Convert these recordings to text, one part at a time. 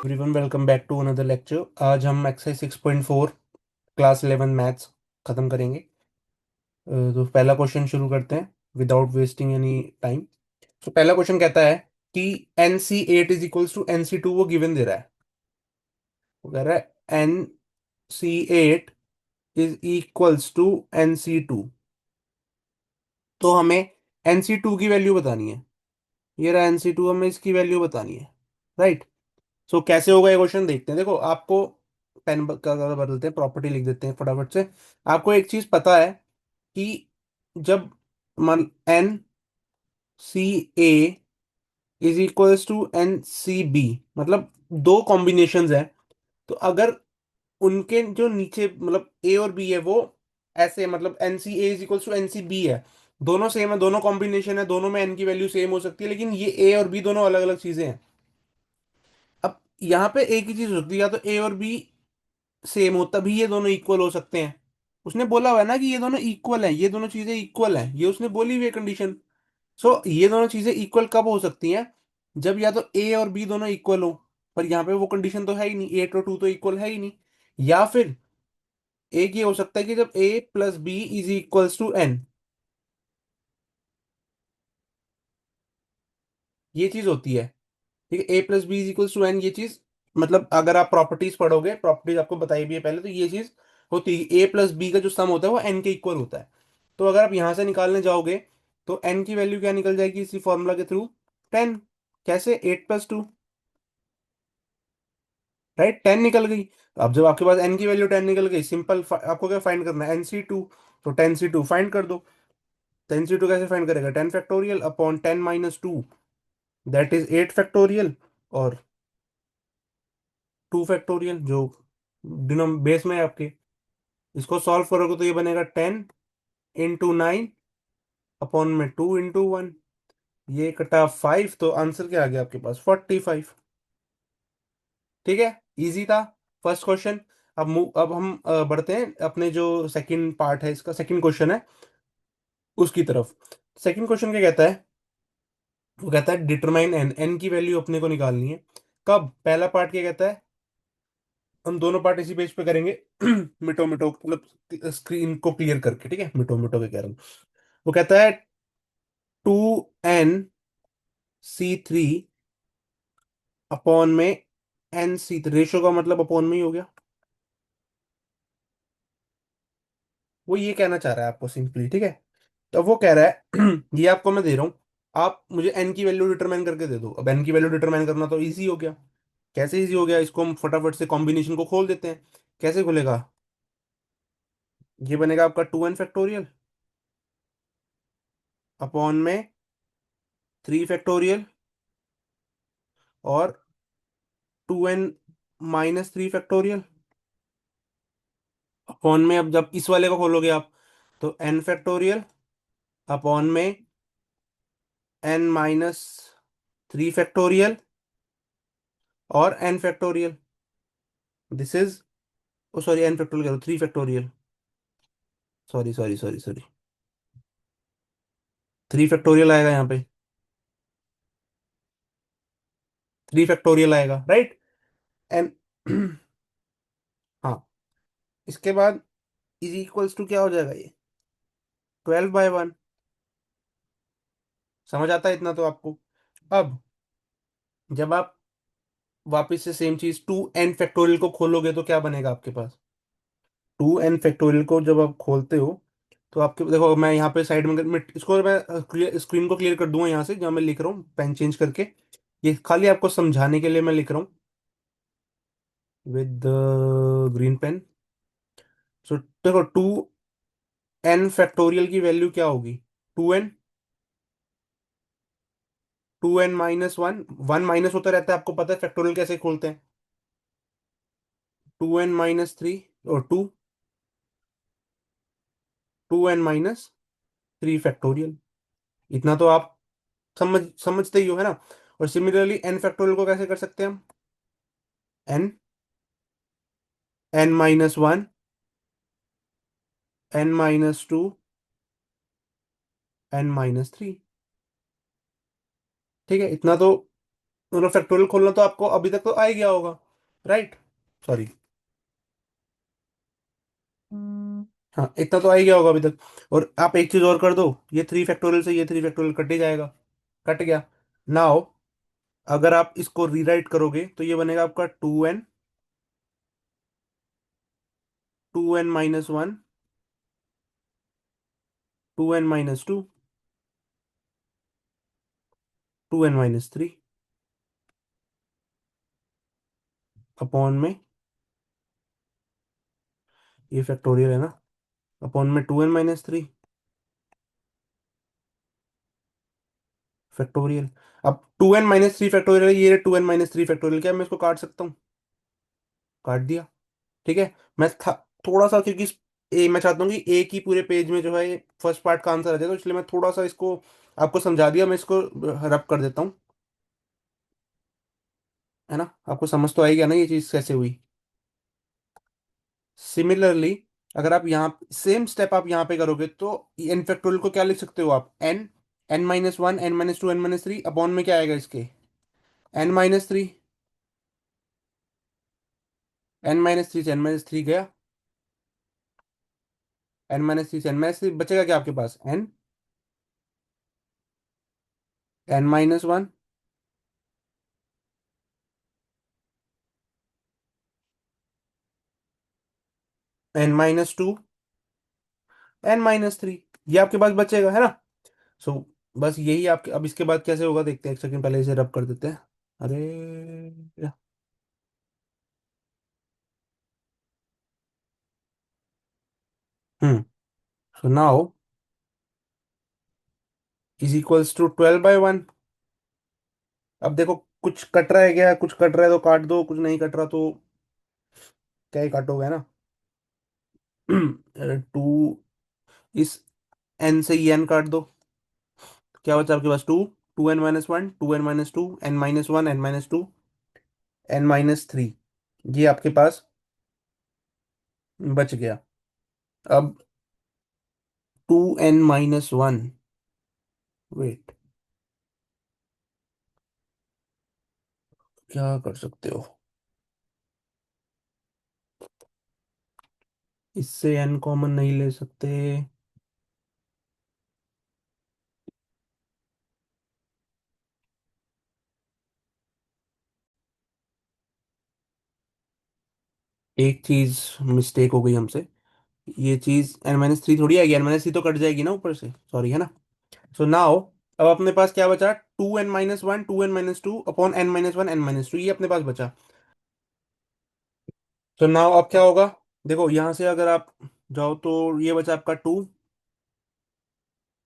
Everyone welcome back to another lecture. आज हम exercise 6.4 class 11 maths खत्म करेंगे। तो पहला क्वेश्चन शुरू करते हैं विदाउट वेस्टिंग एनी टाइम। तो पहला क्वेश्चन कहता है कि NC8 is equals to NC2, वो गिवन दे रहा है। वो कह रहा है NC8 is equals to NC2। तो हमें NC2 की वैल्यू बतानी है। ये रहा NC2, हमें इसकी वैल्यू बतानी है। राइट। सो कैसे होगा ये क्वेश्चन, देखते हैं। देखो, आपको पेन का कलर बदलते हैं, प्रॉपर्टी लिख देते हैं फटाफट से। आपको एक चीज पता है कि जब मान NCA is equals to NCB, मतलब दो कॉम्बिनेशंस हैं। तो अगर उनके जो नीचे मतलब A और B है वो ऐसे, मतलब NCA is equals to NCB है, दोनों सेम है, दोनों कॉम्बिनेशन है, दोनों में N की वैल्यू सेम हो सकती है, लेकिन ये A और B दोनों अलग अलग चीजें हैं। अब यहाँ पे एक ही चीज हो सकती है, या तो A और B सेम हो तभी ये दोनों इक्वल हो सकते हैं। उसने बोला हुआ है ना कि ये दोनों इक्वल हैं, ये दोनों चीजें इक्वल हैं, ये उसने बोली हुई है कंडीशन। सो ये दोनों चीजें इक्वल कब हो सकती हैं? जब या तो ए और बी दोनों इक्वल हो, पर यहाँ पे वो कंडीशन तो है ही नहीं, 8 और 2 तो इक्वल है ही नहीं। या फिर एक ये हो सकता है कि जब A+B is equals to N, ये चीज होती है। ठीक है, A+B is equals to N, ये चीज मतलब अगर आप प्रॉपर्टीज पढ़ोगे, प्रॉपर्टीज आपको बताई भी है पहले, तो ये चीज होती है। A+B का जो सम होता है वो N के इक्वल होता है। तो अगर आप यहां से निकालने जाओगे तो N की वैल्यू क्या निकल जाएगी इसी फॉर्मूला के थ्रू? 10। कैसे? 8+2। राइट, 10 निकल गई। अब जब आपके पास N की वैल्यू 10 निकल गई, सिंपल आपको क्या फाइंड करना है? NC2। तो 10C2 फाइंड कर दो। 10C2 कैसे फाइंड करेगा? 10 factorial upon 10 - 2, that is 8 factorial, और 2 फैक्टोरियल जो डिनोम बेस में है आपके। इसको सॉल्व करोगे तो ये बनेगा 10 × 9 अपॉन में 2 × 1। ये कटा 5, तो आंसर क्या आ गया आपके पास? 45। ठीक है, इजी था फर्स्ट क्वेश्चन। अब हम बढ़ते हैं अपने जो सेकंड पार्ट है, इसका सेकंड क्वेश्चन है उसकी तरफ। सेकंड क्वेश्चन क्या कहता है? वो कहता है डिटरमाइन एन, एन की वैल्यू अपने को निकालनी है। कब? पहला पार्ट क्या कहता है? हम दोनों पार्ट इसी पेज पे करेंगे मिटो मिटो, मतलब स्क्रीन को क्लियर करके। ठीक है, मिटो मिटो के कह रहा हूँ। वो कहता है 2NC3 अपॉन में NC3, रेशो का मतलब अपॉन में ही हो गया। वो ये कहना चाह रहा है आपको सिंपली। ठीक है, तो वो कह रहा है ये आपको मैं दे रहा हूँ, आप मुझे एन की वैल्यू डिटरमाइन करके दे दो। अब एन की वैल्यू डिटरमाइन करना तो इजी हो गया। कैसे इजी हो गया? इसको हम फटाफट से कॉम्बिनेशन को खोल देते हैं। कैसे खुलेगा? ये बनेगा आपका 2N फैक्टोरियल अपॉन में 3 फैक्टोरियल, और 2N - 3 फैक्टोरियल अपॉन में, अब जब इस वाले को खोलोगे आप, तो N फैक्टोरियल अपॉन में N - 3 फैक्टोरियल और N factorial. This is, oh sorry, N factorial करो, 3 factorial. Sorry sorry sorry sorry, 3 factorial आएगा यहाँ पे। 3 फैक्टोरियल आएगा, राइट। एन हाँ, इसके बाद इज इक्वल्स टू क्या हो जाएगा ये? 12/1। समझ आता है इतना तो आपको? अब जब आप वापस से सेम चीज 2N फैक्टोरियल को खोलोगे तो क्या बनेगा आपके पास? 2N फैक्टोरियल को जब आप खोलते हो तो आपके देखो, मैं यहाँ पे साइड में इसको मैं क्लियर, स्क्रीन को क्लियर कर दूंगा यहाँ से जहाँ मैं लिख रहा हूँ पेन चेंज करके। ये खाली आपको समझाने के लिए मैं लिख रहा हूँ विद ग्रीन पेन। सो देखो, 2N फैक्टोरियल की वैल्यू क्या होगी? 2N, 2N - 1, 1 माइनस होता रहता है, आपको पता है फैक्टोरियल कैसे खोलते हैं। 2N - 3 और 2N - 3 फैक्टोरियल। इतना तो आप समझते ही हो, है ना? और सिमिलरली N फैक्टोरियल को कैसे कर सकते हैं हम? N, N - 1, N - 2, N - 3। ठीक है, इतना तो मतलब फैक्टोरियल खोलना तो आपको अभी तक तो आ ही गया होगा, राइट? सॉरी। हाँ, इतना तो आ ही गया होगा अभी तक। और आप एक चीज और कर दो, ये थ्री फैक्टोरियल से ये थ्री फैक्टोरियल कट ही जाएगा। कट गया। नाउ अगर आप इसको रीराइट करोगे तो ये बनेगा आपका 2n, 2n-1, 2n-2, 2n-3 upon में, ये फैक्टोरियल है ना, अपॉन में 2n-3 फैक्टोरियल। अब 2n-3 फैक्टोरियल, ये 2n-3 फैक्टोरियल, क्या मैं इसको काट सकता हूँ? काट दिया। ठीक है। मैं था थोड़ा सा, क्योंकि मैं चाहता हूँ कि एक ही पूरे पेज में जो है फर्स्ट पार्ट का आंसर आ जाए, तो इसलिए मैं थोड़ा सा इसको आपको समझा दिया, मैं इसको रब कर देता हूँ। है ना, आपको समझ तो आएगा ना ये चीज़ कैसे हुई। सिमिलरली अगर आप यहाँ सेम स्टेप आप यहाँ पे करोगे तो एन फैक्टोरियल को क्या लिख सकते हो आप? N, n-1, n-2, n-3 upon में क्या आएगा इसके? n-3, n-3 से n-3 गया, n-3 से n-3 बचेगा क्या आपके पास? n-1, n-2, n-3, ये आपके पास बचेगा, है ना? सो बस यही आपके, अब इसके बाद कैसे होगा देखते हैं, एक सेकंड पहले इसे रब कर देते हैं। अरे, hmm, so now is equals to 12/1। अब देखो, कुछ कट रहा है क्या? कुछ कट रहा है तो काट दो, कुछ नहीं कट रहा तो क्या ही काटोगे, है ना? टू, इस एन से ही एन काट दो, क्या बचा आपके पास? 2, 2n-1, 2n-2, n-1, n-2, n-3, ये आपके पास बच गया। अब 2n-1, वेट, क्या कर सकते हो? इससे n कॉमन नहीं ले सकते। एक चीज मिस्टेक हो गई हमसे, ये चीज n-3 थोड़ी आएगी, n-3 तो कट जाएगी ना ऊपर से, सॉरी, है ना? सो नाउ अब अपने पास क्या बचा? 2n-1, 2n-2 upon n-1, n-2, ये अपने पास बचा। सो नाउ अब क्या होगा? देखो यहाँ से अगर आप जाओ तो ये बचा आपका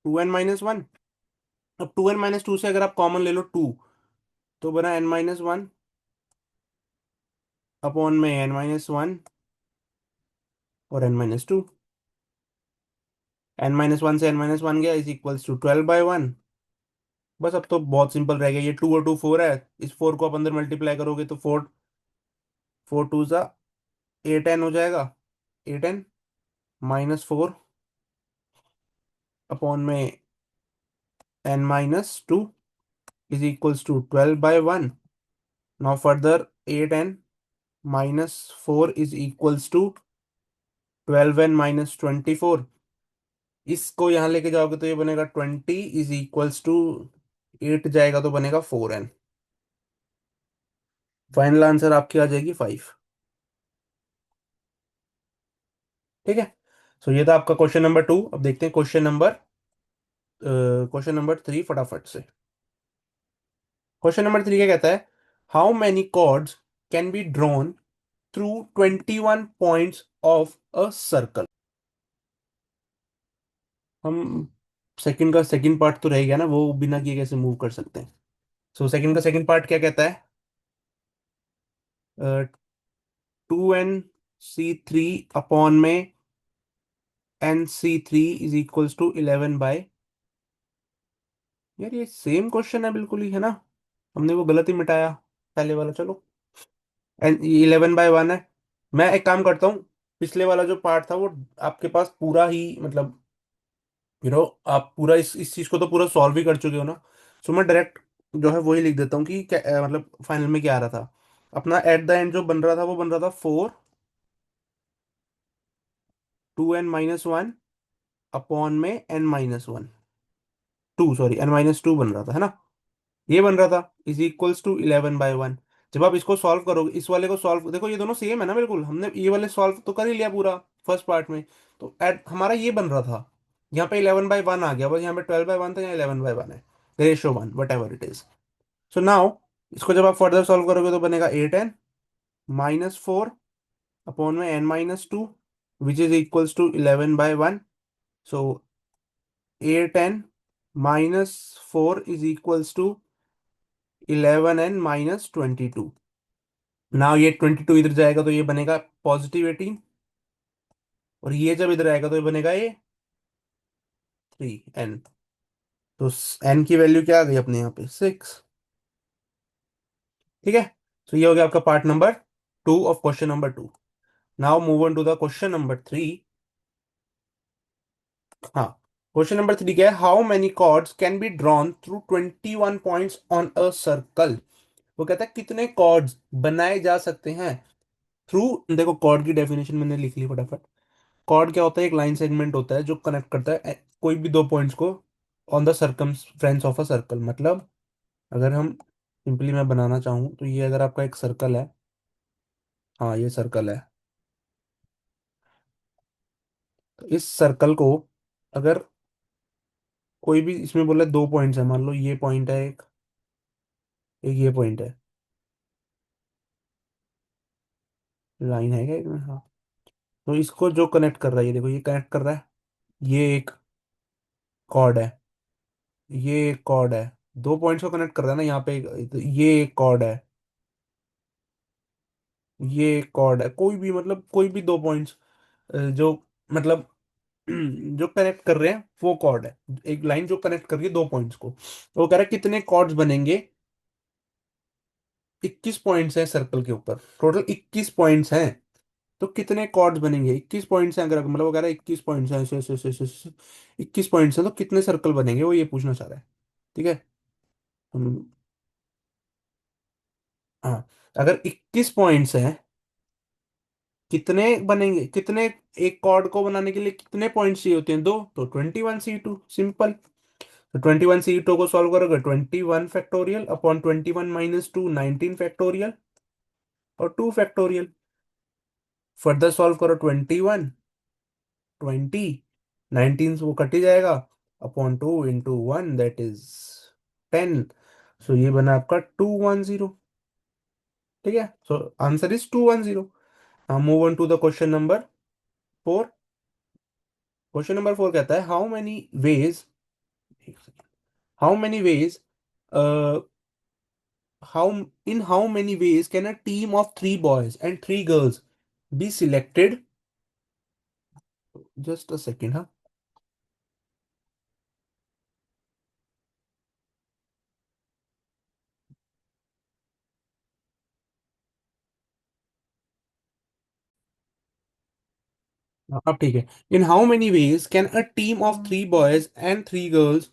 2n-1। अब 2n-2 से अगर आप कॉमन ले लो 2, तो बना n-1 अपॉन में n-1 और n-2। n-1 से n-1 गया इज इक्वल्स टू 12/1। बस अब तो बहुत सिंपल रह गया, ये 2 और 2 4 है, इस 4 को आप अंदर मल्टीप्लाई करोगे तो 4, 4 2 सा 8n हो जाएगा। 8n -4 अपॉन में n-2 is equals to 12/1। Now further 8n-4 is equals to 12n-24। इसको यहाँ लेके जाओगे तो ये बनेगा 20 इज इक्वल्स टू 8 जाएगा तो बनेगा 4n। फाइनल आंसर आपकी आ जाएगी 5। ठीक है। सो ये था आपका क्वेश्चन नंबर 2। अब देखते हैं क्वेश्चन नंबर 3 फटाफट से। क्वेश्चन नंबर 3 क्या कहता है? How many chords can be drawn through 21 points of a circle? हम सेकंड का सेकंड पार्ट तो रह गया ना, वो बिना किए कैसे मूव कर सकते हैं? सो सेकंड का सेकंड पार्ट क्या कहता है? 2n-3 अपॉन में n-3 इज इक्वल्स टू 11/। यार ये सेम क्वेश्चन है बिल्कुल ही, है ना? हमने वो गलत ही मिटाया पहले वाला, चलो। एन 11/1 है। मैं एक काम करता हूँ, पिछले वाला जो पार्ट था वो आपके पास पूरा ही, मतलब आप पूरा इस चीज को तो पूरा सॉल्व ही कर चुके हो ना। सो मैं डायरेक्ट जो है वही लिख देता हूँ कि मतलब फाइनल में क्या आ रहा था अपना। एट द एंड जो बन रहा था वो बन रहा था 4 2n-1 अपॉन में n-1, 2 बन रहा था, है ना। ये बन रहा था इज इक्वल्स टू 11/1। जब आप इसको सॉल्व करोगे, इस वाले को सॉल्व, देखो ये दोनों सेम है ना, बिल्कुल हमने ये वाले सॉल्व तो कर ही लिया पूरा फर्स्ट पार्ट में। तो एट हमारा ये बन रहा था, यहाँ पे 11/1 आ गया, बस यहाँ पे 12/1 था, यहाँ 11/1 है, ratio one what ever it is. So now इसको जब आप फर्दर सॉल्व करोगे तो बनेगा 8n-4 अपॉन में n-2 which is equals to 11/1। So 8n-4 is equals to 11n-22। Now ये 22 इधर जाएगा तो ये बनेगा +18, और ये जब इधर आएगा तो ये बनेगा ये 3n। तो n की वैल्यू क्या आ गई अपने यहाँ पे 6। ठीक है। तो ये हो गया आपका part number 2 of question number 2। Now move on to the question number 3। हाँ, क्वेश्चन नंबर 3 क्या है, how many chords can be drawn through 21 points on a circle. वो कहता है कितने कॉर्ड्स बनाए जा सकते हैं थ्रू। देखो कॉर्ड की डेफिनेशन मैंने लिख ली फटाफट। कॉर्ड क्या होता है, एक लाइन सेगमेंट होता है जो कनेक्ट करता है कोई भी दो पॉइंट्स को on the circumference of a circle. मतलब अगर हम सिंपली मैं बनाना चाहूँ तो ये अगर आपका एक सर्कल है, हाँ ये सर्कल है, तो इस सर्कल को अगर कोई भी इसमें बोले दो पॉइंट्स है, मान लो ये पॉइंट है एक, एक ये पॉइंट है, लाइन है क्या इसमें, हाँ। तो इसको जो कनेक्ट कर रहा है, ये देखो ये कनेक्ट कर रहा है, ये एक कॉर्ड है, ये एक कॉर्ड है, दो पॉइंट्स को कनेक्ट कर रहा है ना यहाँ पे तो ये एक कॉर्ड है, ये एक कॉर्ड है, कोई भी मतलब कोई भी दो पॉइंट्स जो मतलब जो कनेक्ट कर रहे हैं वो कॉर्ड है। एक लाइन जो कनेक्ट कर रही है दो पॉइंट्स को, तो वो कह रहा है कितने कॉर्ड्स बनेंगे। 21 पॉइंट्स हैं सर्कल के ऊपर, टोटल 21 पॉइंट्स हैं। तो कितने कॉर्ड्स बनेंगे, 21 पॉइंट्स हैं अगर, मतलब वो कह रहा है 21 पॉइंट्स हैं, ऐसे ऐसे ऐसे ऐसे ऐसे 21 पॉइंट्स हैं, तो कितने सर्कल बनेंगे वो ये पूछना चाह रहा है। ठीक है। हम हाँ, अगर 21 पॉइंट्स हैं कितने बनेंगे, कितने, एक कॉर्ड को बनाने के लिए कितने पॉइंट्स चाहिए होते हैं, दो, तो 21c2 सिंपल। तो 21c2 को सॉल्व करोगे, 21 फैक्टोरियल अपॉन 21 - 2 19 फैक्टोरियल और 2 फैक्टोरियल। फर्दर सॉल्व करो, 21 20 19 से वो कट ही जाएगा, अपॉन 2 × 1 दैट इज 10। सो ये बना आपका 210। ठीक है, so answer is 210। Now move on to the question number 4। Question number 4 कहता है how many ways how many ways can a team of 3 boys and 3 girls be selected. Just a second, हाँ। अब ठीक है। In how many ways can a team of 3 boys and 3 girls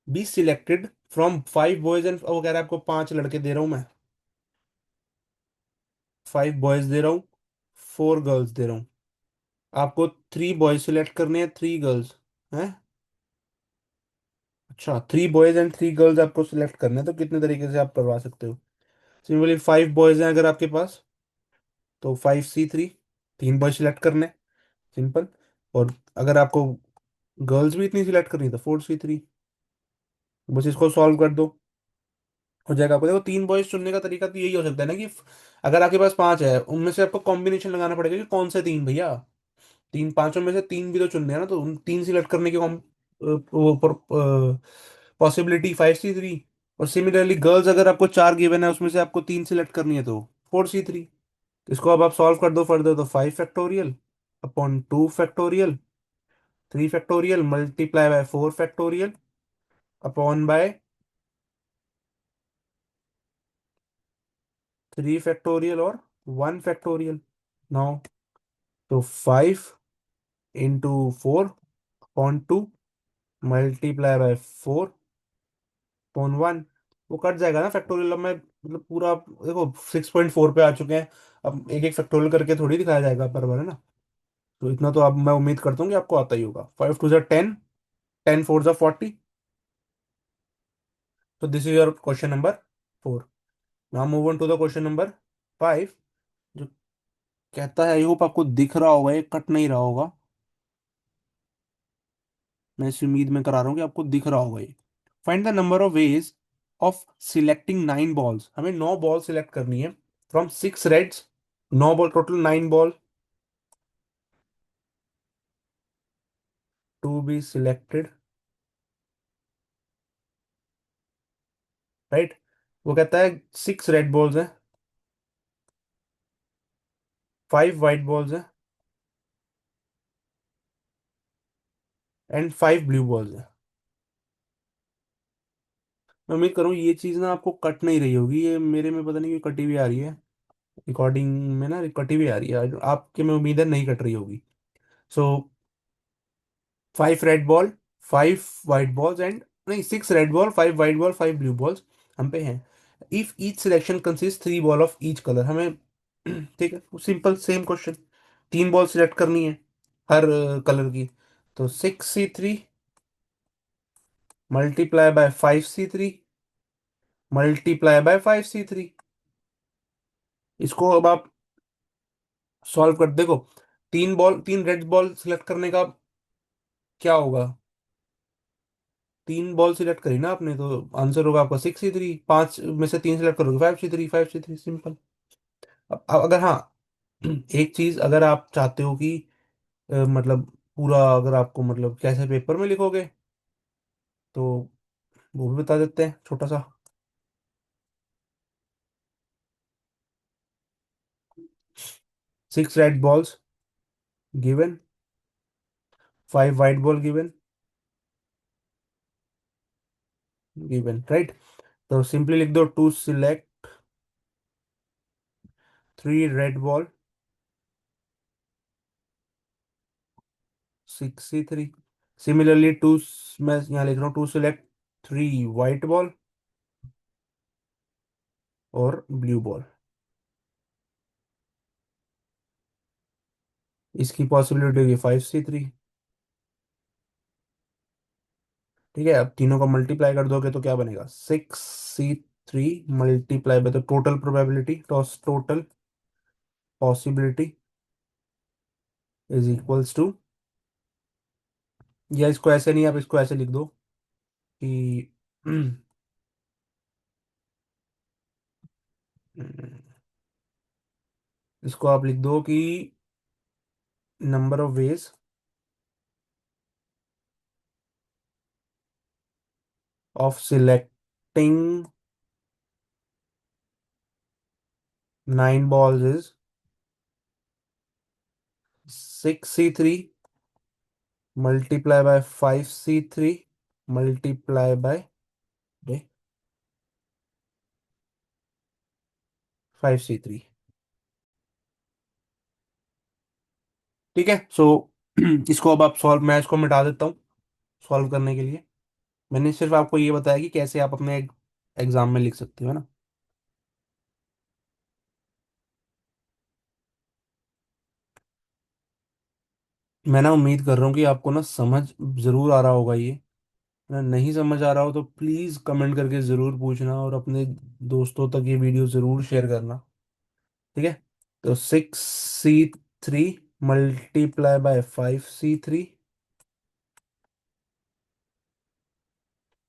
be selected from 5 boys and, वो कह रहा है आपको 5 लड़के दे रहा हूं मैं, 5 बॉयज दे रहा हूँ, 4 गर्ल्स दे रहा हूँ। आपको 3 बॉयज सिलेक्ट करने हैं, 3 गर्ल्स हैं। अच्छा, 3 बॉयज एंड 3 गर्ल्स आपको सिलेक्ट करने हैं, तो कितने तरीके से आप करवा सकते हो। सिंपली 5 बॉयज हैं अगर आपके पास, तो 5c3, 3 बॉयज सिलेक्ट करने, सिंपल। और अगर आपको गर्ल्स भी इतनी सिलेक्ट करनी है तो 4c3। बस इसको सॉल्व कर दो, हो जाएगा आपको। देखो 3 बॉयज चुनने का तरीका तो यही हो सकता है ना कि अगर आपके पास 5 है उनमें से आपको कॉम्बिनेशन लगाना पड़ेगा कि कौन से 3 भैया, तीन पांचों में से 3 भी तो चुनने हैं ना, तो उन 3 सिलेक्ट करने की पॉसिबिलिटी 5c3। और सिमिलरली गर्ल्स अगर आपको 4 गिवन है उसमें से आपको 3 सिलेक्ट करनी है तो 4c3। इसको अब आप सॉल्व कर दो फर्दर, तो 5 factorial upon 2 factorial, 3 factorial multiply by 4 factorial upon bye 3 factorial और 1 फैक्टोरियल। नाउ तो 5 × 4 अपॉन 2 मल्टीप्लाई बाय 4 अपॉन 1। वो कट जाएगा ना फैक्टोरियल। अब मैं मतलब पूरा देखो 6.4 पे आ चुके हैं। अब एक एक फैक्टोरियल करके थोड़ी दिखाया जाएगा पर बार, है ना। तो इतना तो अब मैं उम्मीद करता हूँ कि आपको आता ही होगा। 5 2 10, 10 4 40। तो this is your question number 4। Now move on to the question number 5, जो कहता है, आई होप आपको दिख रहा होगा, ये कट नहीं रहा होगा। मैं इस उम्मीद में करा रहा हूँ कि आपको दिख रहा होगा ये। Find the number of ways of selecting 9 balls. हमें 9 बॉल सिलेक्ट करनी है from 6 reds. 9 ball total, 9 ball to be selected, right. वो कहता है 6 रेड बॉल्स हैं, 5 वाइट बॉल्स हैं एंड 5 ब्लू बॉल्स हैं। मैं उम्मीद करूँ ये चीज़ ना आपको कट नहीं रही होगी। ये मेरे में पता नहीं क्यों कटी हुई आ रही है, रिकॉर्डिंग में ना कटी हुई आ रही है। आपके में उम्मीद है नहीं कट रही होगी। सो 5 red ball, 5 white balls and, नहीं, 6 red ball, 5 white ball, 5 blue balls हम पे हैं। If each selection consist 3 ball of each colour, हमें ठीक है, simple same question. 3 ball select करनी है हर कलर की। तो 6C3 multiply bye 5C3 multiply by 5C3। इसको अब आप सॉल्व कर देखो। 3 रेड बॉल सिलेक्ट करने का क्या होगा? 3 बॉल सिलेक्ट करी ना आपने, तो आंसर होगा आपका 6C3। 5 में से 3 सिलेक्ट करोगे, 5C3, 5C3, सिंपल। अब अगर हाँ, एक चीज अगर आप चाहते हो कि मतलब पूरा, अगर आपको मतलब कैसे पेपर में लिखोगे, तो वो भी बता देते हैं छोटा सा। 6 red balls given, 5 white ball given, given, right. तो सिंपली लिख दो, to select 3 red ball, 6C3। Similarly मैं यहाँ लिख रहा हूँ, टू सिलेक्ट 3 वाइट बॉल और ब्लू बॉल। इसकी पॉसिबिलिटी होगी 5C3। ठीक है, अब तीनों को मल्टीप्लाई कर दोगे तो क्या बनेगा? 6C3 multiply by the total probability, total possibility is equals to, या इसको ऐसे नहीं, आप इसको ऐसे लिख दो कि इसको आप लिख दो कि number of ways of selecting 9 balls is 6C3 multiply bye 5C3 multiply by 5C3। ठीक है, सो इसको अब आप सॉल्व, मैं इसको मिटा देता हूँ सॉल्व करने के लिए। मैंने सिर्फ आपको ये बताया कि कैसे आप अपने एग्जाम में लिख सकते हो, है ना। मैं ना उम्मीद कर रहा हूँ कि आपको ना समझ जरूर आ रहा होगा ये। ना नहीं समझ आ रहा हो तो प्लीज कमेंट करके जरूर पूछना, और अपने दोस्तों तक ये वीडियो जरूर शेयर करना। ठीक है। तो 6C3 मल्टीप्लाई बाय 5C3,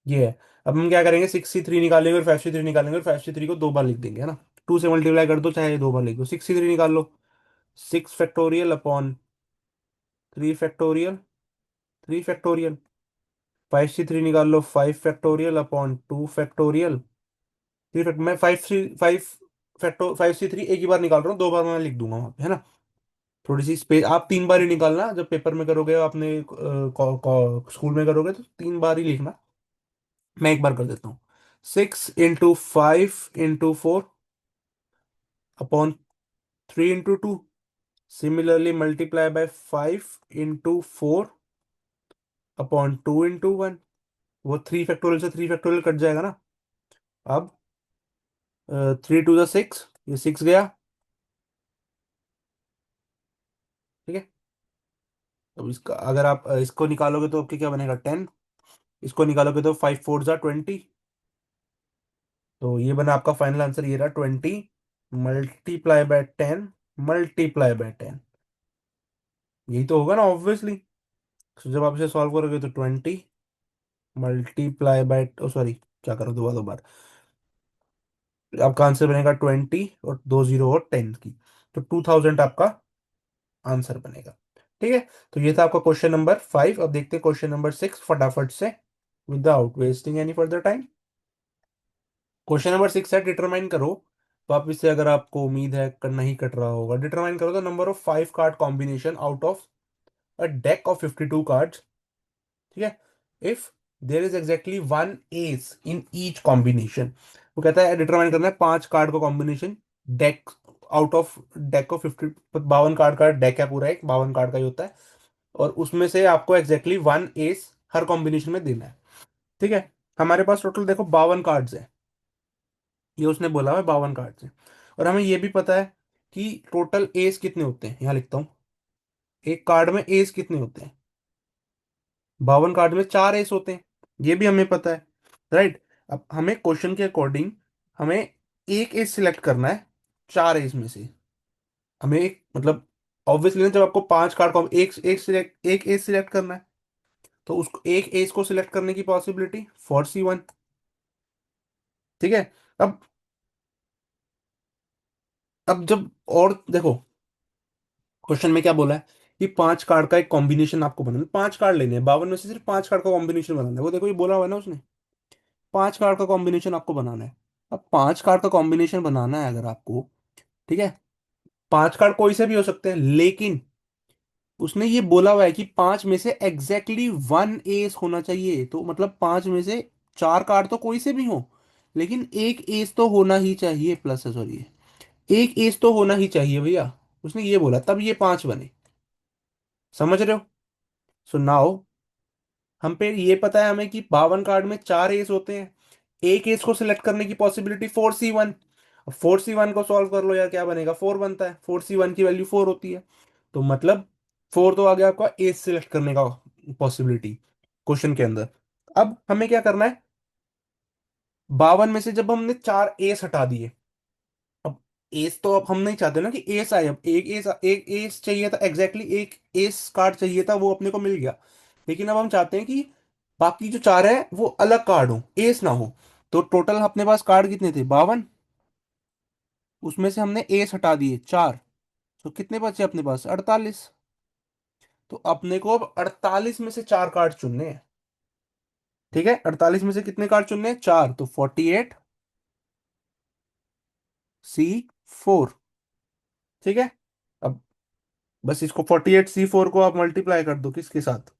ये है। अब हम क्या करेंगे, 6C3 निकालेंगे और 5C3 निकालेंगे, और 5C3 को 2 बार लिख देंगे, है ना। 2 से मल्टीप्लाई कर दो, चाहे 2 बार लिख दो। 6C3 निकाल लो, 6 फैक्टोरियल अपॉन 3 फैक्टोरियल। 5C3 निकाल लो, 5 फैक्टोरियल अपॉन 2 फैक्टोरियल। मैं 5C3 एक ही बार निकाल रहा हूँ, 2 बार मैं लिख दूंगा वहां पे, है ना। थोड़ी सी स्पेस, आप 3 बार ही निकालना जब पेपर में करोगे, अपने स्कूल में करोगे तो 3 बार ही लिखना। मैं एक बार कर देता हूँ। 6 × 5 × 4 upon 3 × 2। Similarly multiply by 5 × 4 upon 2 × 1। वो 3 फैक्टोरियल से 3 फैक्टोरियल कट जाएगा ना। अब 3 टू द 6, ये 6 गया। ठीक है। अब इसका अगर आप इसको निकालोगे तो आपके क्या बनेगा 10। इसको निकालोगे तो 5 4 जा 20। तो ये बना आपका फाइनल आंसर, ये रहा 20 मल्टीप्लाई बाय 10 मल्टीप्लाई बाय 10। यही तो होगा ना ऑब्वियसली। तो जब आप इसे सॉल्व करोगे तो 20 मल्टीप्लाई बाय, ओ सॉरी, क्या करो दोबारा दोबारा, आपका आंसर बनेगा 20 और 2 जीरो और 10 की। तो 2000 आपका आंसर बनेगा। ठीक है। तो ये था आपका क्वेश्चन नंबर 5। अब देखते हैं क्वेश्चन नंबर 6 फटाफट से, without wasting any further time. Question number 6 है, डिटरमाइन करो। तो आप इससे, अगर आपको उम्मीद है नहीं कट रहा होगा, डिटरमाइन करो the number of 5 card combination out of a deck of 52 cards. ठीक है। If there is exactly one S in each combination. वो कहता है डिटरमाइन करना है 5 कार्ड का combination deck, out of deck of 50, 52 card का डेक है पूरा, एक 52 कार्ड का ही होता है। और उसमें से आपको एग्जैक्टली वन एस हर कॉम्बिनेशन में देना है। ठीक है। हमारे पास टोटल देखो 52 कार्ड्स है, ये उसने बोला है 52 कार्ड्स है। और हमें ये भी पता है कि टोटल एस कितने होते हैं, यहाँ लिखता हूँ। एक कार्ड में एस कितने होते हैं, 52 कार्ड में 4 एस होते हैं, ये भी हमें पता है। राइट। अब हमें क्वेश्चन के अकॉर्डिंग हमें एक एस सिलेक्ट करना है 4 एस में से। हमें एक मतलब, ऑब्वियसली ना, जब आपको 5 कार्ड को एक एस सिलेक्ट करना है, तो उसको एक एस को सिलेक्ट करने की पॉसिबिलिटी 4C1। ठीक है। अब अब जब, और देखो क्वेश्चन में क्या बोला है कि 5 कार्ड का एक कॉम्बिनेशन आपको बनाना है, 5 कार्ड लेने हैं 52 में से, सिर्फ 5 कार्ड का कॉम्बिनेशन बनाना है। वो देखो ये बोला हुआ है ना उसने, 5 कार्ड का कॉम्बिनेशन आपको बनाना है। अब 5 कार्ड का कॉम्बिनेशन बनाना है अगर आपको, ठीक है, 5 कार्ड कोई से भी हो सकते हैं, लेकिन उसने ये बोला हुआ है कि 5 में से एग्जैक्टली वन एस होना चाहिए। तो मतलब 5 में से 4 कार्ड तो कोई से भी हो, लेकिन एक एस तो होना ही चाहिए, प्लस है सॉरी, एक एस तो होना ही चाहिए भैया। उसने ये बोला तब ये 5 बने। समझ रहे हो? सो नाउ हम पे ये पता है हमें कि 52 कार्ड में 4 एस होते हैं, एक एस को सिलेक्ट करने की पॉसिबिलिटी 4C1। 4C1 को सॉल्व कर लो यार, क्या बनेगा, 4 बनता है, 4C1 की वैल्यू 4 होती है। तो मतलब 4 तो आ गया आपका एस सिलेक्ट करने का पॉसिबिलिटी क्वेश्चन के अंदर। अब हमें क्या करना है, 52 में से जब हमने 4 एस हटा दिए, अब एस तो अब हम नहीं चाहते ना कि एस आए, अब एक एस चाहिए था, एग्जैक्टली एक एस कार्ड चाहिए था, वो अपने को मिल गया। लेकिन अब हम चाहते हैं कि बाकी जो 4 है वो अलग कार्ड हो, एस ना हो। तो टोटल अपने पास कार्ड कितने थे, 52। उसमें से हमने एस हटा दिए 4, तो कितने बचे अपने पास, 48। तो अपने को अब 48 में से 4 कार्ड चुनने हैं। ठीक है। 48 में से कितने कार्ड चुनने हैं, 4, तो 48C4। ठीक है। अब बस इसको 48C4 को आप मल्टीप्लाई कर दो किसके साथ,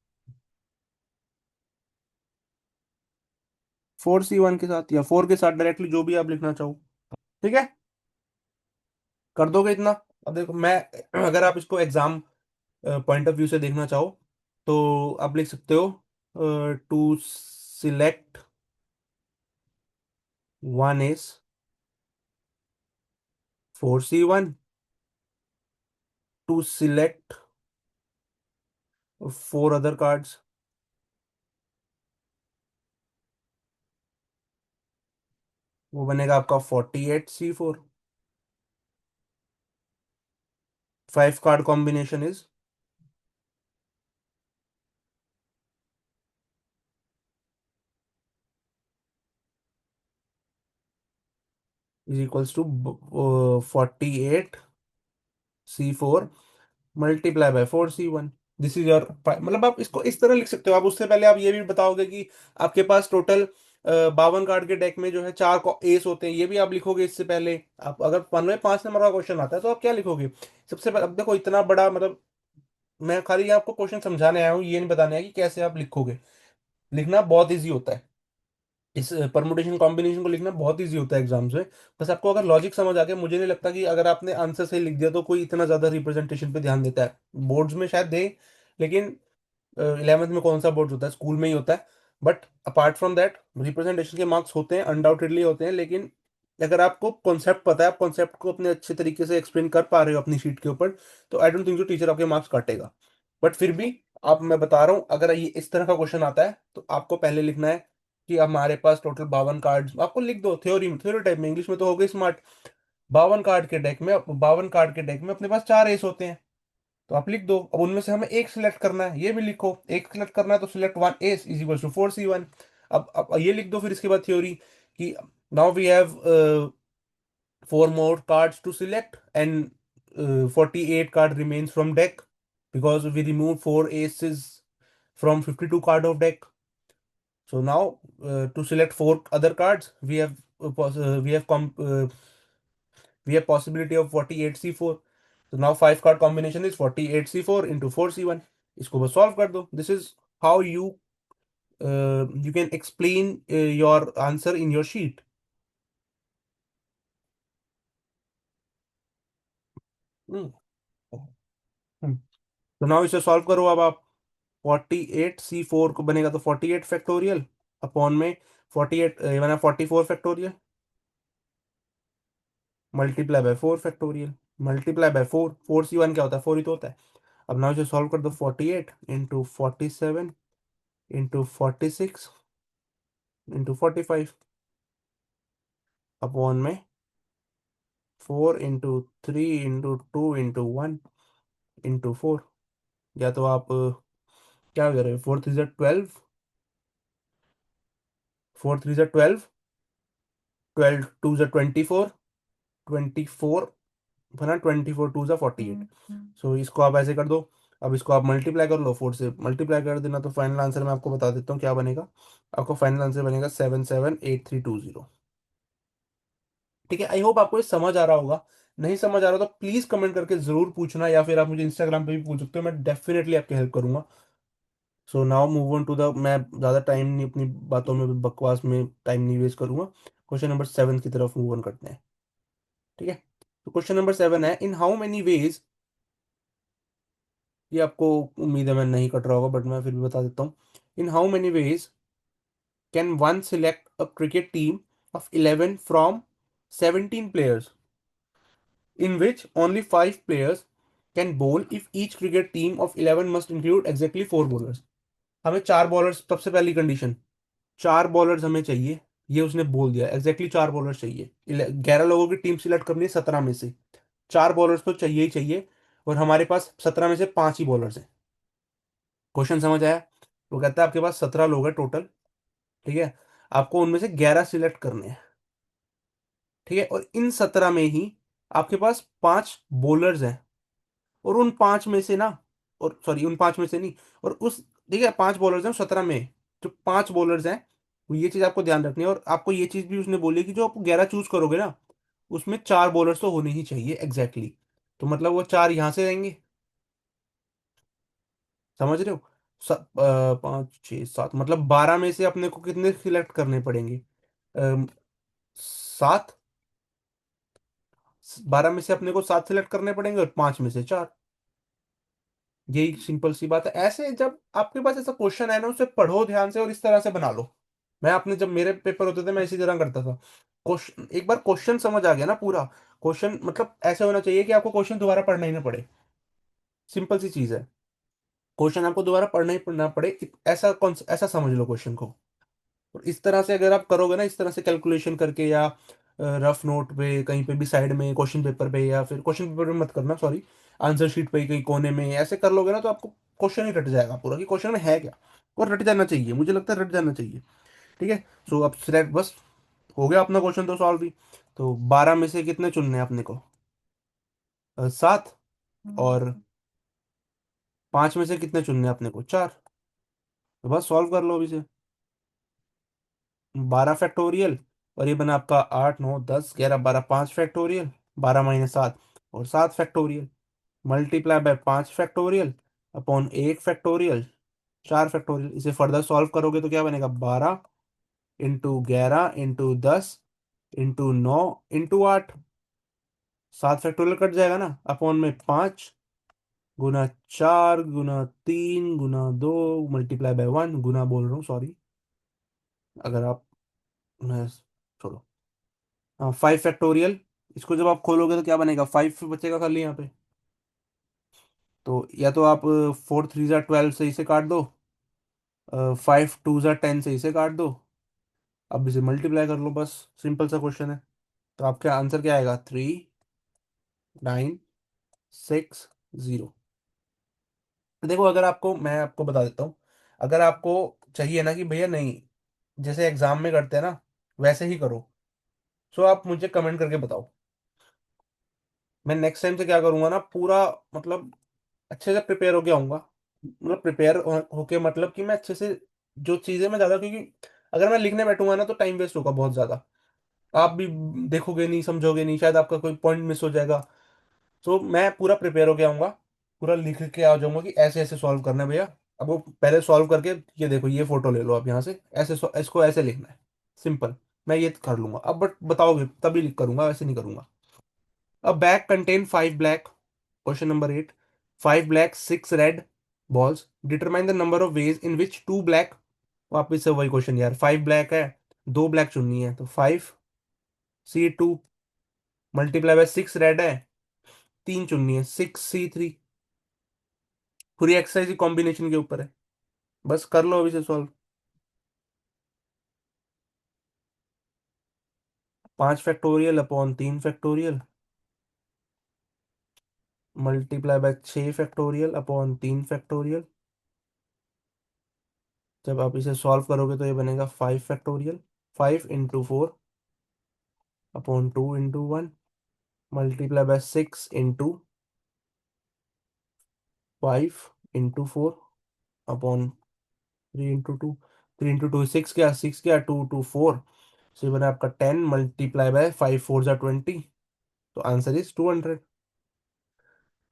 4C1 के साथ, या 4 के साथ डायरेक्टली, जो भी आप लिखना चाहो। ठीक है। कर दोगे इतना? अब देखो मैं, अगर आप इसको एग्जाम पॉइंट ऑफ व्यू से देखना चाहो, तो आप लिख सकते हो to select one as 4C1, to select 4 other cards, वो बनेगा आपका 48C4। 5 card combination is equals to 48C4 multiply by 4C1। This is your, मतलब आप इसको इस तरह लिख सकते हो। आप उससे पहले आप ये भी बताओगे कि आपके पास टोटल 52 कार्ड के डेक में जो है 4 एस होते हैं, ये भी आप लिखोगे इससे पहले। आप अगर 5 नंबर का क्वेश्चन आता है तो आप क्या लिखोगे सबसे पहले। अब देखो इतना बड़ा मतलब, मैं खाली आपको क्वेश्चन समझाने आया हूँ, ये नहीं बताने आया कि कैसे आप लिखोगे। लिखना बहुत ईजी होता है, इस परमुटेशन कॉम्बिनेशन को लिखना बहुत इजी होता है एग्जाम्स में। बस आपको अगर लॉजिक समझ आ गया, मुझे नहीं लगता कि अगर आपने आंसर सही लिख दिया तो कोई इतना ज्यादा रिप्रेजेंटेशन पे ध्यान देता है। बोर्ड्स में शायद दे, लेकिन 11th में कौन सा बोर्ड होता है, स्कूल में ही होता है। But apart from that representation के मार्क्स होते हैं, अनडाउटेडली होते हैं, लेकिन अगर आपको कॉन्सेप्ट पता है, आप कॉन्सेप्ट को अपने अच्छे तरीके से एक्सप्लेन कर पा रहे हो अपनी शीट के ऊपर, तो आई डोंट थिंक जो टीचर आपके मार्क्स काटेगा। बट फिर भी आप, मैं बता रहा हूँ, अगर ये इस तरह का क्वेश्चन आता है तो आपको पहले लिखना है कि हमारे पास टोटल 52 कार्ड, आपको लिख दो थ्योरी टाइप में, इंग्लिश में तो हो गई स्मार्ट। 52 कार्ड के डेक में अपने पास 4 एस होते हैं, तो आप लिख दो। अब उनमें से हमें एक सिलेक्ट करना है, ये भी लिखो, एक सिलेक्ट करना है तो select 1 ace is equal to 4 C1। अब ये लिख दो फिर इसके बाद थ्योरी कि now we have 4 more cards to select, and 48 card remains from deck because we removed 4 aces from 52 card of deck. So now to select 4 other cards, we have possibility of 48 C4. So now 5 card combination is 48 C4 into 4 C1. इसको बस solve कर दो. This is how you can explain your answer in your sheet. Hmm. Hmm. तो now इसे solve करो अब आप। 48 C4 को बनेगा तो 48 फैक्टोरियल अपॉन में 48 बना 44 factorial, multiply by 4 factorial, multiply by 4। 4 C1 क्या होता है, 4 ही तो होता है। अब नाउ इसे सॉल्व कर दो। 48 इंटू 47 इंटू 45 अपॉन में 4 इंटू 3 इंटू 2 इंटू 1 इंटू 4। या तो आप क्या कर रहे हो, 4 3 ज़ा 12, 4 3 ज़ा 12, 12 2 ज़ा 24, 24 बना 24 2 ज़ा 48। सो इसको आप ऐसे कर दो। अब इसको आप मल्टीप्लाई कर लो, 4 से मल्टीप्लाई कर देना, तो फाइनल आंसर मैं आपको बता देता हूँ क्या बनेगा। आपको फाइनल आंसर बनेगा 778320। ठीक है, आई होप आपको ये समझ आ रहा होगा। नहीं समझ आ रहा तो प्लीज कमेंट करके जरूर पूछना, या फिर आप मुझे इंस्टाग्राम पे भी पूछ सकते हो, मैं डेफिनेटली आपकी हेल्प करूंगा। So now move on to the, मैं ज़्यादा टाइम नहीं अपनी बातों में, बकवास में टाइम नहीं वेस्ट करूंगा। क्वेश्चन नंबर 7 की तरफ मूव ऑन करते हैं। ठीक है, तो क्वेश्चन नंबर 7 है, इन हाउ मेनी वेज, ये आपको उम्मीद है मैं नहीं कट रहा होगा, बट मैं फिर भी बता देता हूँ। इन how many ways can one select a cricket team of 11 from 17 players in which only 5 players can bowl if each cricket team of 11 must include exactly 4 bowlers। हमें 4 बॉलर्स, सबसे पहली कंडीशन, 4 बॉलर्स हमें चाहिए। ये उसने बोल दिया, एग्जैक्टली 4 बॉलर्स चाहिए। 11 लोगों की टीम सिलेक्ट करनी है 17 में से, 4 बॉलर्स तो चाहिए ही चाहिए। और हमारे पास 17 में से 5 ही बॉलर्स हैं। क्वेश्चन समझ आया? वो कहता है आपके पास 17 लोग हैं टोटल। ठीक है, आपको उनमें से 11 सिलेक्ट करने हैं। ठीक है, और इन 17 में ही आपके पास 5 बॉलर्स हैं। और उन 5 में से ना, और सॉरी उन 5 में से नहीं, और उस, ठीक है, 5 बॉलर्स हैं 17 में। जो 5 बॉलर्स हैं, वो ये चीज आपको ध्यान रखनी है। और आपको ये चीज भी उसने बोली कि जो आप 11 चूज करोगे ना, उसमें 4 बॉलर्स तो होने ही चाहिए एग्जैक्टली exactly। तो मतलब वो 4 यहां से रहेंगे, समझ रहे हो? 5 6 7, मतलब 12 में से अपने को कितने सिलेक्ट करने पड़ेंगे? 7। 12 में से अपने को 7 सिलेक्ट करने पड़ेंगे, और 5 में से 4। यही सिंपल सी बात है। ऐसे जब आपके पास ऐसा क्वेश्चन है ना, उसे पढ़ो ध्यान से और इस तरह से बना लो। मैं अपने, जब मेरे पेपर होते थे, मैं इसी तरह करता था। क्वेश्चन, एक बार क्वेश्चन समझ आ गया ना पूरा, क्वेश्चन मतलब ऐसे होना चाहिए कि आपको क्वेश्चन दोबारा पढ़ना ही ना पड़े। सिंपल सी चीज है, क्वेश्चन आपको दोबारा पढ़ना ही पढ़ना पड़े, ऐसा कौन, ऐसा समझ लो क्वेश्चन को। और इस तरह से अगर आप करोगे ना, इस तरह से कैलकुलेशन करके, या रफ नोट पे कहीं पे भी साइड में क्वेश्चन पेपर पे, या फिर क्वेश्चन पेपर में मत करना, सॉरी, आंसर शीट पे कहीं कोने में ऐसे कर लोगे ना, तो आपको क्वेश्चन ही रट जाएगा पूरा कि क्वेश्चन में है क्या। और रट जाना चाहिए, मुझे लगता है रट जाना चाहिए। ठीक है, सो अब सिलेक्ट बस, हो गया अपना क्वेश्चन तो सॉल्व भी। तो 12 में से कितने चुनने हैं अपने को? 7। और 5 में से कितने चुनने हैं अपने को? 4। तो बस सॉल्व कर लो अभी से। 12 फैक्टोरियल, और ये बना आपका 8 9 10 11 12, 5 फैक्टोरियल, 12 - 7 और 7 factorial, multiply by 5 factorial upon 1 factorial, 4 factorial. इसे फर्दर सॉल्व करोगे तो क्या बनेगा? 12 into 11 into 10 into 9 into 8। 7 factorial cut जाएगा ना, अपॉन में 5 गुना 4 गुना 3 गुना 2 मल्टीप्लाई बाय 1, गुना बोल रहा हूँ सॉरी, अगर आप, मैं, छोड़ो। हाँ, 5 फैक्टोरियल। इसको जब आप खोलोगे तो क्या बनेगा, 5 बचेगा खाली यहाँ पे। तो या तो आप 4 3 ज़ा 12 से इसे काट दो, 5 2 ज़ा 10 से इसे काट दो, अब इसे मल्टीप्लाई कर लो, बस। सिंपल सा क्वेश्चन है। तो आपका आंसर क्या आएगा, 3960। देखो, अगर आपको, मैं आपको बता देता हूँ, अगर आपको चाहिए ना कि भैया नहीं, जैसे एग्जाम में करते हैं ना, वैसे ही करो, सो आप मुझे कमेंट करके बताओ। मैं नेक्स्ट टाइम से क्या करूंगा ना, पूरा मतलब अच्छे से प्रिपेयर होके आऊंगा। मतलब प्रिपेयर होके मतलब कि मैं अच्छे से, जो चीजें मैं ज्यादा, क्योंकि अगर मैं लिखने बैठूंगा ना तो टाइम वेस्ट होगा बहुत ज्यादा। आप भी देखोगे नहीं, समझोगे नहीं, शायद आपका कोई पॉइंट मिस हो जाएगा। तो मैं पूरा प्रिपेयर होके आऊंगा, पूरा लिख के आ जाऊंगा कि ऐसे ऐसे सॉल्व करना है भैया। अब वो पहले सॉल्व करके, ये देखो, ये फोटो ले लो आप यहाँ से, ऐसे इसको ऐसे लिखना है, सिंपल। मैं ये कर लूंगा अब, बट बताओगे तभी करूंगा, वैसे नहीं करूंगा। A bag contain 5 black. Question number 8. 5 black, 6 red balls. Determine the number of ways in which 2 black. वापिस से वही क्वेश्चन यार, 5 ब्लैक है, 2 ब्लैक चुननी है, तो 5C2 मल्टीप्लाई बाय 6 रेड है, 3 चुननी है, 6C3। पूरी एक्सरसाइज कॉम्बिनेशन के ऊपर है। बस कर लो अभी से solve. 5 factorial upon 3 factorial multiply by 6 factorial upon 3 factorial. जब आप इसे सॉल्व करोगे तो ये बनेगा 5 factorial. 5 × 4 upon 2 × 1 multiply by 6 × 5 × 4 upon 3 × 2। 3 × 2 6, क्या 6, क्या 2 2 4, सो ये बना आपका 10 मल्टीप्लाई बाय 5 4 × 20। तो answer is 200।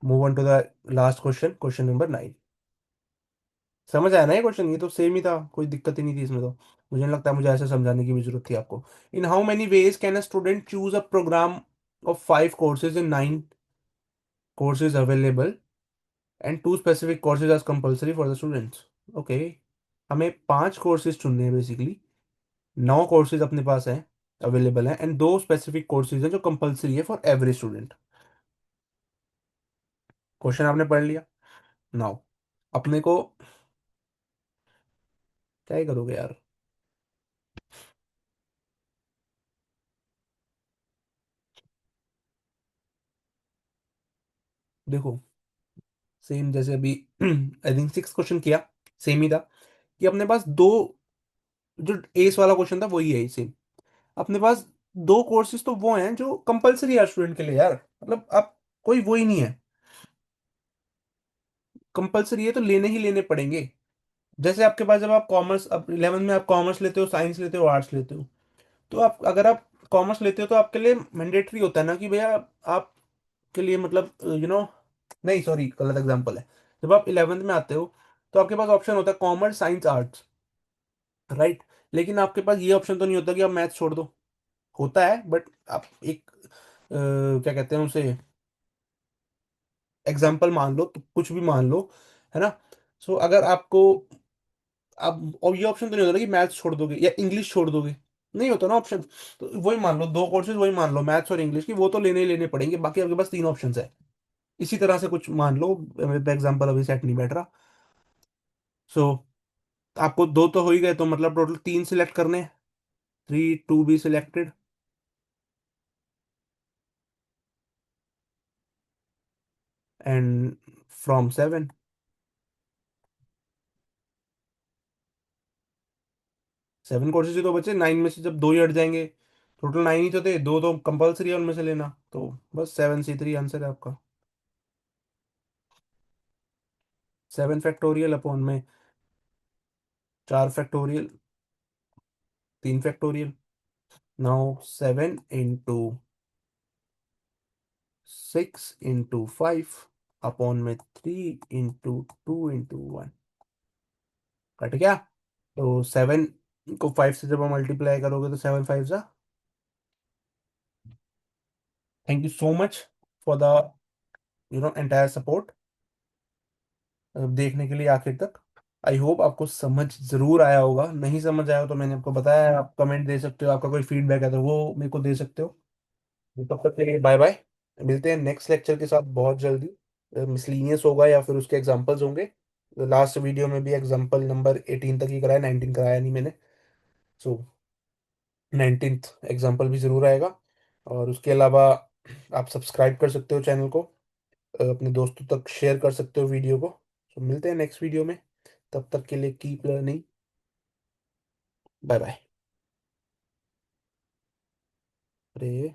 Move on to the last question, question number 9। समझ आया ना ये क्वेश्चन, ये तो सेम ही था, कोई दिक्कत ही नहीं थी इसमें तो। मुझे नहीं लगता मुझे ऐसे समझाने की भी जरूरत थी आपको। In how many ways can a student choose a program of 5 courses in 9 courses available and 2 specific courses are compulsory for the students. Okay, हमें 5 कोर्सेज चुनने हैं बेसिकली। 9 कोर्सेज अपने पास हैं, अवेलेबल हैं, एंड 2 स्पेसिफिक कोर्सेज हैं जो compulsory है for every student. Question आपने पढ़ लिया। नाउ अपने को क्या ही करोगे यार। देखो, सेम जैसे अभी आई थिंक 6 क्वेश्चन किया, सेम ही था कि अपने पास दो, जो एस वाला क्वेश्चन था वही है सेम। अपने पास 2 कोर्सेज तो वो हैं जो कंपलसरी है स्टूडेंट के लिए यार, मतलब आप, कोई वो ही नहीं है, कंपलसरी है तो लेने ही लेने पड़ेंगे। जैसे आपके पास, जब आप कॉमर्स, अब 11th में आप कॉमर्स लेते हो, साइंस लेते हो, आर्ट्स लेते हो, तो आप, अगर आप कॉमर्स लेते हो तो आपके लिए मैंडेटरी होता है ना कि भैया, आपके लिए मतलब नहीं, सॉरी, गलत एग्जांपल है। जब आप 11th में आते हो तो आपके पास ऑप्शन होता है कॉमर्स, साइंस, आर्ट्स, राइट। लेकिन आपके पास ये ऑप्शन तो नहीं होता कि आप मैथ्स छोड़ दो। होता है, बट आप एक क्या कहते हैं उसे, एग्जाम्पल मान लो, तो कुछ भी मान लो, है ना। सो अगर आपको, अब और ये ऑप्शन तो नहीं होता ना कि मैथ्स छोड़ दोगे या इंग्लिश छोड़ दोगे, नहीं होता ना ऑप्शन। तो वही मान लो, 2 कोर्सेज वही मान लो, मैथ्स और इंग्लिश की, वो तो लेने ही लेने पड़ेंगे, बाकी आपके पास 3 ऑप्शन है। इसी तरह से कुछ मान लो, मेरे पे एग्जाम्पल अभी सेट नहीं बैठ रहा। सो आपको दो तो हो ही गए, तो मतलब टोटल 3 सिलेक्ट करने, 3 2 be selected, and from 7। 7 courses ही तो बचे 9 में से, जब 2 ही हट जाएंगे, टोटल 9 ही तो थे, दो तो कंपलसरी है उनमें से लेना, तो बस 7C3 आंसर है आपका। 7 फैक्टोरियल अपॉन में 4 फैक्टोरियल, 3 फैक्टोरियल। नाउ 7 × 6 × 5 अपॉन में 3 × 2 × 1। कट गया। तो 7 को 5 से जब आप मल्टीप्लाई करोगे तो 7 5 सा। Thank you so much for the entire support, देखने के लिए आखिर तक। आई होप आपको समझ जरूर आया होगा। नहीं समझ आया हो तो मैंने आपको बताया है, आप कमेंट दे सकते हो, आपका कोई फीडबैक है तो वो मेरे को दे सकते हो। तो तब तक के लिए बाय बाय। मिलते हैं नेक्स्ट लेक्चर के साथ बहुत जल्दी। मिसलीनियस होगा या फिर उसके एग्जांपल्स होंगे। लास्ट वीडियो में भी एग्जांपल नंबर 18 तक ही कराया, 19 कराया नहीं मैंने। सो 19th एग्जांपल भी जरूर आएगा। और उसके अलावा आप सब्सक्राइब कर सकते हो चैनल को, अपने दोस्तों तक शेयर कर सकते हो वीडियो को। तो मिलते हैं नेक्स्ट वीडियो में। तब तक के लिए कीप लर्निंग। Bye bye. अरे